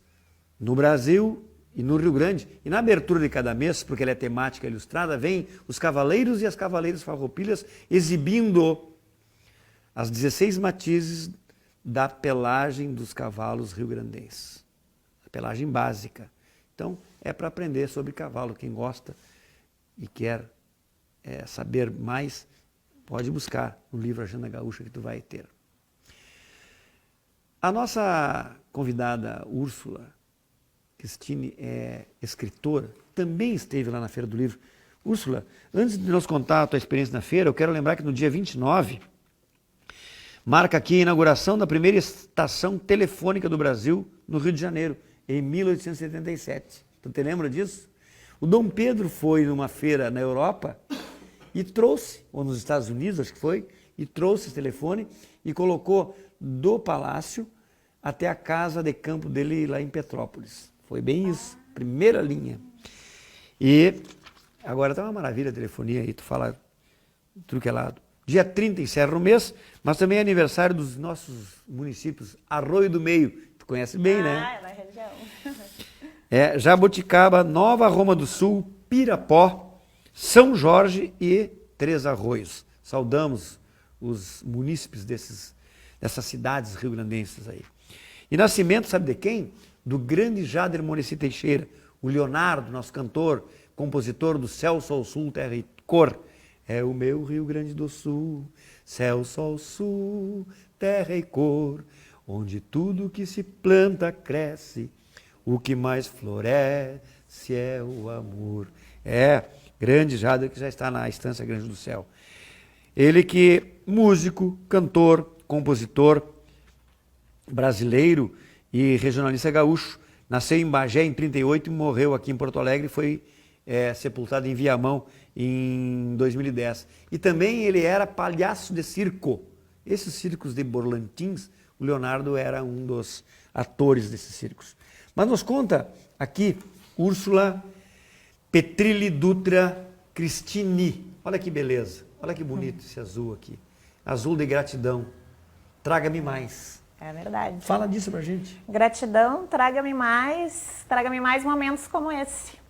no Brasil e no Rio Grande. E na abertura de cada mês, porque ela é temática ilustrada, vem os cavaleiros e as cavaleiras farroupilhas exibindo as 16 matizes da pelagem dos cavalos rio-grandenses. A pelagem básica. Então, é para aprender sobre cavalo. Quem gosta e quer saber mais, pode buscar no livro Agenda Gaúcha que tu vai ter. A nossa convidada Úrsula Cristine é escritora, também esteve lá na Feira do Livro. Úrsula, antes de nos contar a tua experiência na feira, eu quero lembrar que no dia 29, marca aqui a inauguração da primeira estação telefônica do Brasil no Rio de Janeiro, em 1877. Tu te lembra disso? O Dom Pedro foi numa feira na Europa e trouxe, ou nos Estados Unidos, acho que foi, e trouxe esse telefone e colocou do palácio até a casa de campo dele lá em Petrópolis. Foi bem isso, primeira linha. E agora está uma maravilha a telefonia aí, tu fala tudo que é lado. Dia 30 encerra o mês, mas também é aniversário dos nossos municípios, Arroio do Meio, tu conhece bem, né? É da região. Jaboticaba, Nova Roma do Sul, Pirapó, São Jorge e Três Arroios. Saudamos os munícipes dessas cidades rio-grandenses aí. E nascimento, sabe de quem? Do grande Jader Muricy Teixeira, o Leonardo, nosso cantor, compositor do Céu, Sol, Sul, Terra e Cor. É o meu Rio Grande do Sul, céu, sol, sul, terra e cor, onde tudo que se planta cresce, o que mais floresce é o amor. Grande Jader, que já está na Estância Grande do Céu. Ele que, músico, cantor, compositor brasileiro e regionalista gaúcho, nasceu em Bagé em 38 e morreu aqui em Porto Alegre e foi sepultado em Viamão em 2010. E também ele era palhaço de circo. Esses circos de Borlantins, o Leonardo era um dos atores desses circos. Mas nos conta aqui, Úrsula Petrilli Dutra Cristine. Olha que beleza, olha que bonito esse azul aqui. Azul de gratidão. Traga-me mais. É verdade. Fala disso pra gente. Gratidão, traga-me mais momentos como esse.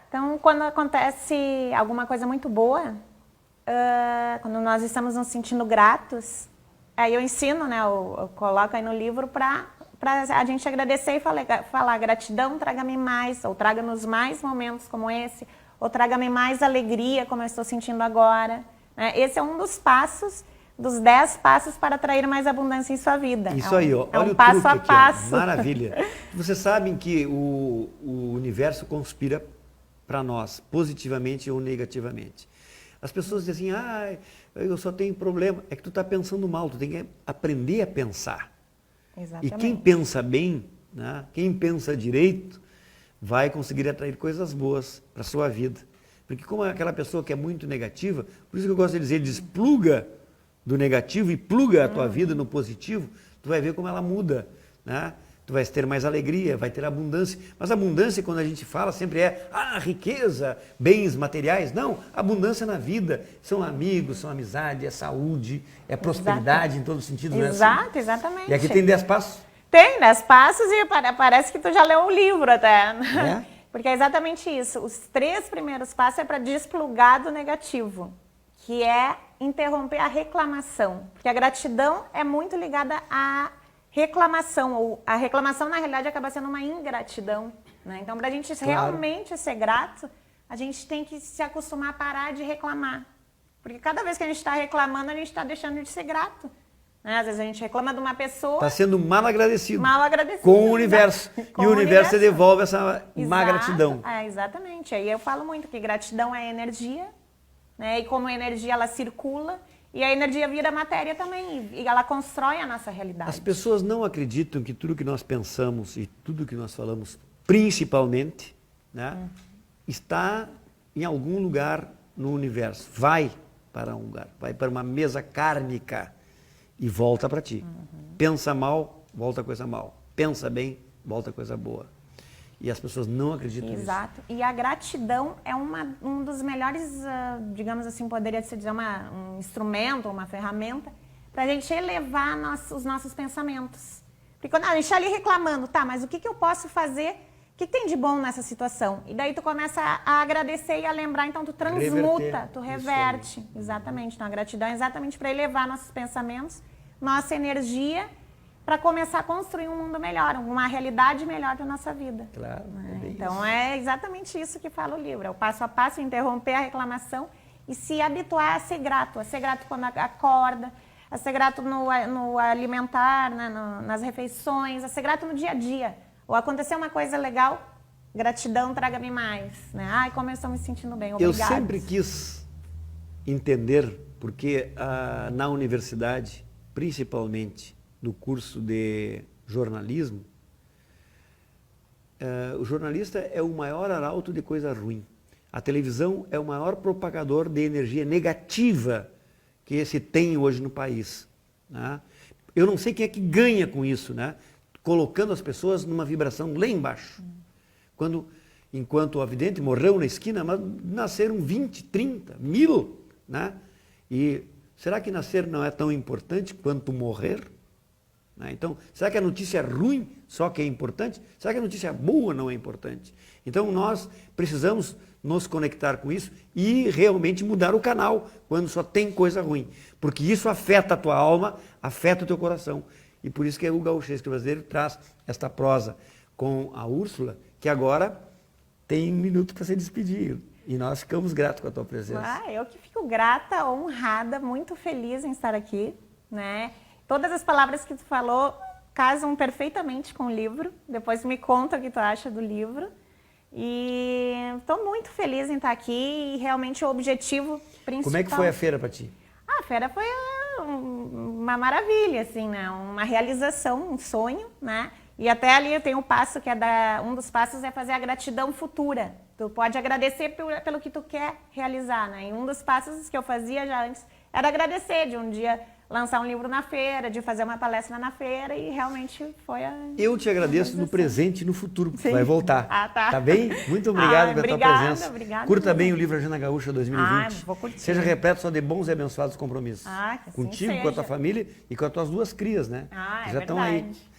Então, quando acontece alguma coisa muito boa, quando nós estamos nos sentindo gratos, aí eu ensino, né, eu coloco aí no livro para a gente agradecer e falar gratidão, traga-me mais, ou traga-nos mais momentos como esse, ou traga-me mais alegria, como eu estou sentindo agora. Esse é um dos passos, dos 10 passos para atrair mais abundância em sua vida. Isso aí, ó. É Olha um o passo truque a aqui, passo. ó. Maravilha. Vocês sabem que o universo conspira para nós, positivamente ou negativamente. As pessoas dizem assim, eu só tenho problema. É que tu está pensando mal, tu tem que aprender a pensar. Exatamente. E quem pensa bem, né, quem pensa direito, vai conseguir atrair coisas boas para a sua vida. Porque como é aquela pessoa que é muito negativa, por isso que eu gosto de dizer, despluga do negativo e pluga a tua vida no positivo, tu vai ver como ela muda, né? Tu vai ter mais alegria, vai ter abundância. Mas abundância, quando a gente fala, sempre é riqueza, bens materiais. Não, abundância na vida. São amigos, são amizade, é saúde, é prosperidade em todos os sentidos. Exato, exatamente. E aqui tem 10 passos. Tem 10 passos e parece que tu já leu um livro até. É? Porque é exatamente isso. Os 3 primeiros passos é para desplugar do negativo, que é interromper a reclamação. Porque a gratidão é muito ligada à reclamação, ou a reclamação na realidade acaba sendo uma ingratidão, né? Então, para a gente realmente ser grato, a gente tem que se acostumar a parar de reclamar. Porque cada vez que a gente está reclamando, a gente está deixando de ser grato, né? Às vezes a gente reclama de uma pessoa... Está sendo mal agradecido. Mal agradecido. Com o universo. Com e o universo devolve essa má Exato. gratidão. Exatamente. Aí eu falo muito que gratidão é energia, né? E como a energia ela circula, e a energia vira matéria também, e ela constrói a nossa realidade. As pessoas não acreditam que tudo que nós pensamos e tudo que nós falamos, principalmente, né, está em algum lugar no universo. Vai para um lugar, vai para uma mesa kármica e volta para ti. Pensa mal, volta coisa mal. Pensa bem, volta coisa boa. E as pessoas não acreditam nisso. Exato. E a gratidão é um dos melhores, digamos assim, poderia se dizer um instrumento, uma ferramenta, para a gente elevar os nossos pensamentos. Porque quando a gente está ali reclamando, tá, mas o que eu posso fazer? O que tem de bom nessa situação? E daí tu começa a agradecer e a lembrar, então tu transmuta, Reverter. tu reverte. Exatamente. Então a gratidão é exatamente para elevar nossos pensamentos, nossa energia, para começar a construir um mundo melhor, uma realidade melhor para a nossa vida. Claro, é bem Então isso. é exatamente isso que fala o livro. É o passo a passo, interromper a reclamação e se habituar a ser grato quando acorda, a ser grato no alimentar, né, nas refeições, a ser grato no dia a dia. Ou acontecer uma coisa legal, gratidão, traga-me mais. Né? Ai, como eu estou me sentindo bem, Eu obrigado. sempre quis entender, porque na universidade, principalmente no curso de jornalismo, o jornalista é o maior arauto de coisa ruim. A televisão é o maior propagador de energia negativa que se tem hoje no país. Né? Eu não sei quem é que ganha com isso, né? Colocando as pessoas numa vibração lá embaixo. Enquanto o Avidente morreu na esquina, mas nasceram 20, 30, 1000. Né? E será que nascer não é tão importante quanto morrer? Né? Então, será que a notícia ruim só que é importante? Será que a notícia boa não é importante? Então, nós precisamos nos conectar com isso e realmente mudar o canal quando só tem coisa ruim. Porque isso afeta a tua alma, afeta o teu coração. E por isso que o Gauchesco Brasileiro traz esta prosa com a Úrsula, que agora tem 1 minuto para se despedir. E nós ficamos gratos com a tua presença. Eu que fico grata, honrada, muito feliz em estar aqui. Né? Todas as palavras que tu falou casam perfeitamente com o livro. Depois me conta o que tu acha do livro. E estou muito feliz em estar aqui e realmente o objetivo principal... Como é que foi a feira para ti? A feira foi uma maravilha, assim, né? Uma realização, um sonho, né? E até ali eu tenho um passo que é um dos passos é fazer a gratidão futura. Tu pode agradecer pelo que tu quer realizar, né? E um dos passos que eu fazia já antes era agradecer de um dia lançar um livro na feira, de fazer uma palestra na feira e realmente foi a... Eu te agradeço no presente e no futuro, porque Sim. vai voltar. Tá. Bem? Muito obrigado pela tua presença. Obrigada. Curta bem o livro Agenda Gaúcha 2020. Vou curtir. Seja repleto só de bons e abençoados compromissos. Que assim Contigo, seja. com a tua família e com as tuas 2 crias, né? É já estão aí. verdade.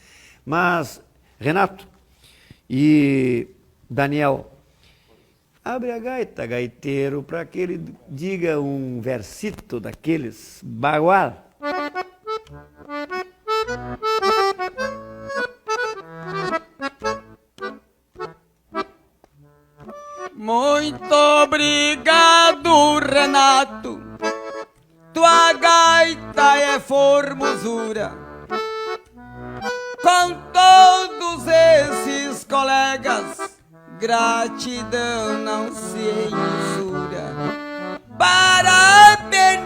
Mas, Renato e Daniel, abre a gaita, gaiteiro, para que ele diga um versito daqueles bagual. Muito obrigado, Renato. Tua gaita é formosura. Com todos esses colegas, gratidão não se mensura. Parabenizo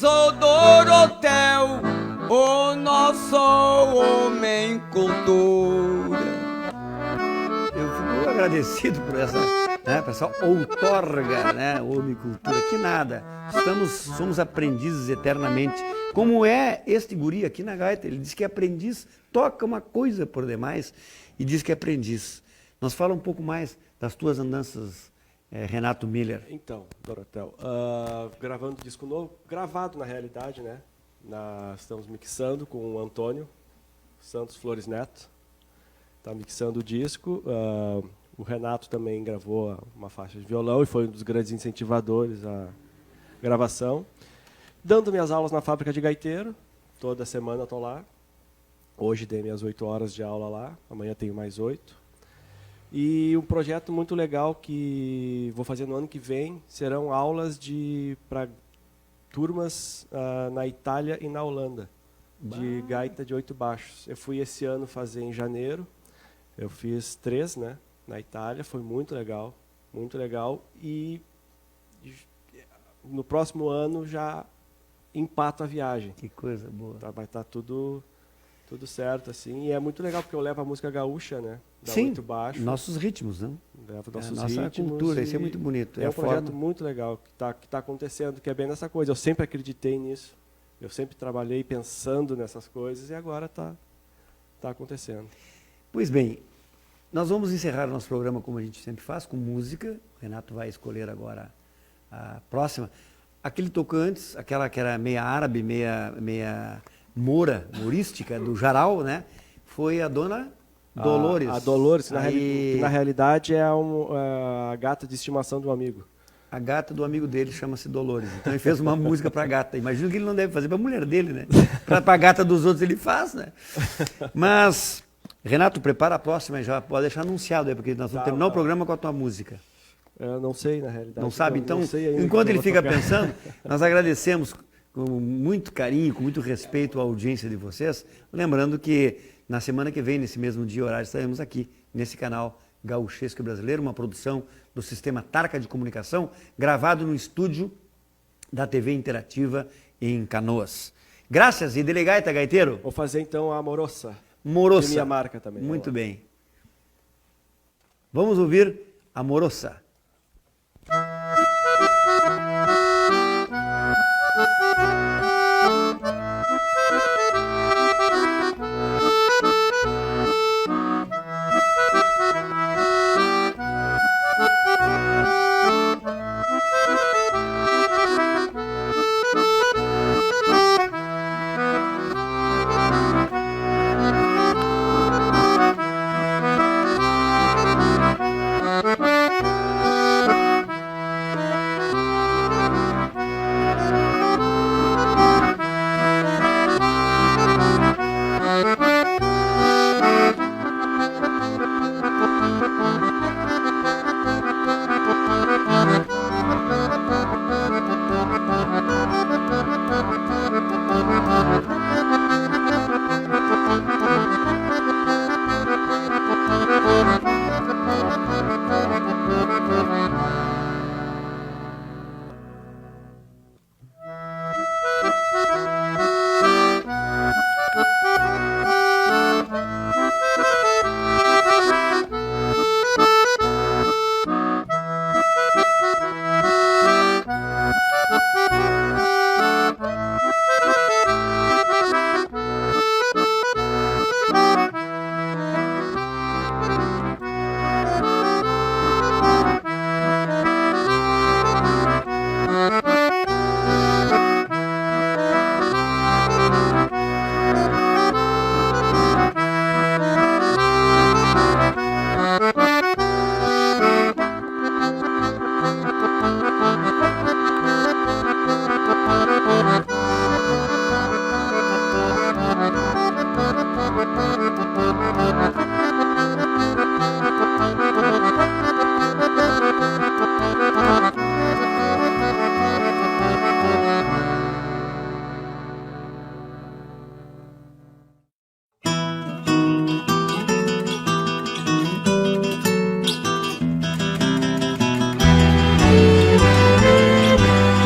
o Dorotel, o nosso homem cultura. Eu fico agradecido por essa outorga, né, homem cultura, que nada. Somos aprendizes eternamente. Como é este guri aqui na gaita, ele diz que é aprendiz, toca uma coisa por demais e diz que é aprendiz. Nos fala um pouco mais das tuas andanças, Renato Miller. Então, Dorotel, gravando disco novo, gravado na realidade, né? Estamos mixando com o Antônio Santos Flores Neto. Está mixando o disco. O Renato também gravou uma faixa de violão e foi um dos grandes incentivadores à gravação. Dando minhas aulas na fábrica de gaiteiro, toda semana estou lá. Hoje dei minhas 8 horas de aula lá, amanhã tenho mais 8. E um projeto muito legal que vou fazer no ano que vem serão aulas para turmas na Itália e na Holanda, de gaita de 8 baixos. Eu fui esse ano fazer em janeiro, eu fiz 3, né, na Itália, foi muito legal, e no próximo ano já empato a viagem. Que coisa boa. Vai estar tudo tudo certo, assim. E é muito legal, porque eu levo a música gaúcha, né? Da Sim, Oito Baixo. nossos ritmos, não? Levo É a nossos nossa ritmos cultura, e isso é muito bonito. É a um projeto forma. muito legal que tá acontecendo, que é bem nessa coisa. Eu sempre acreditei nisso. Eu sempre trabalhei pensando nessas coisas e agora tá acontecendo. Pois bem, nós vamos encerrar o nosso programa como a gente sempre faz, com música. O Renato vai escolher agora a próxima. Aquele tocou antes, aquela que era meia árabe, meia morística, do Jaral, né? Foi a dona Dolores. A Dolores, que Aí, na realidade é a gata de estimação de um amigo. a gata do amigo dele chama-se Dolores. Então ele fez uma música para a gata. Imagino que ele não deve fazer para a mulher dele, né? Para a gata dos outros ele faz, né? Mas, Renato, prepara a próxima, já pode deixar anunciado aí, porque nós vamos terminar o programa com a tua música. Eu não sei, na realidade. Não sabe? Então, não sei ainda enquanto que eu ele vou fica tocar. pensando, nós agradecemos com muito carinho, com muito respeito à audiência de vocês. Lembrando que na semana que vem, nesse mesmo dia e horário, estaremos aqui nesse canal Gauchesco Brasileiro, uma produção do Sistema Tarca de Comunicação, gravado no estúdio da TV Interativa em Canoas. Graças e delegaita, gaiteiro. Vou fazer então a Morossa. Morossa. Que é minha marca também. Muito Vamos lá. bem. Vamos ouvir a Morossa.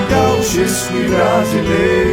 Gauchesco e brasileiro.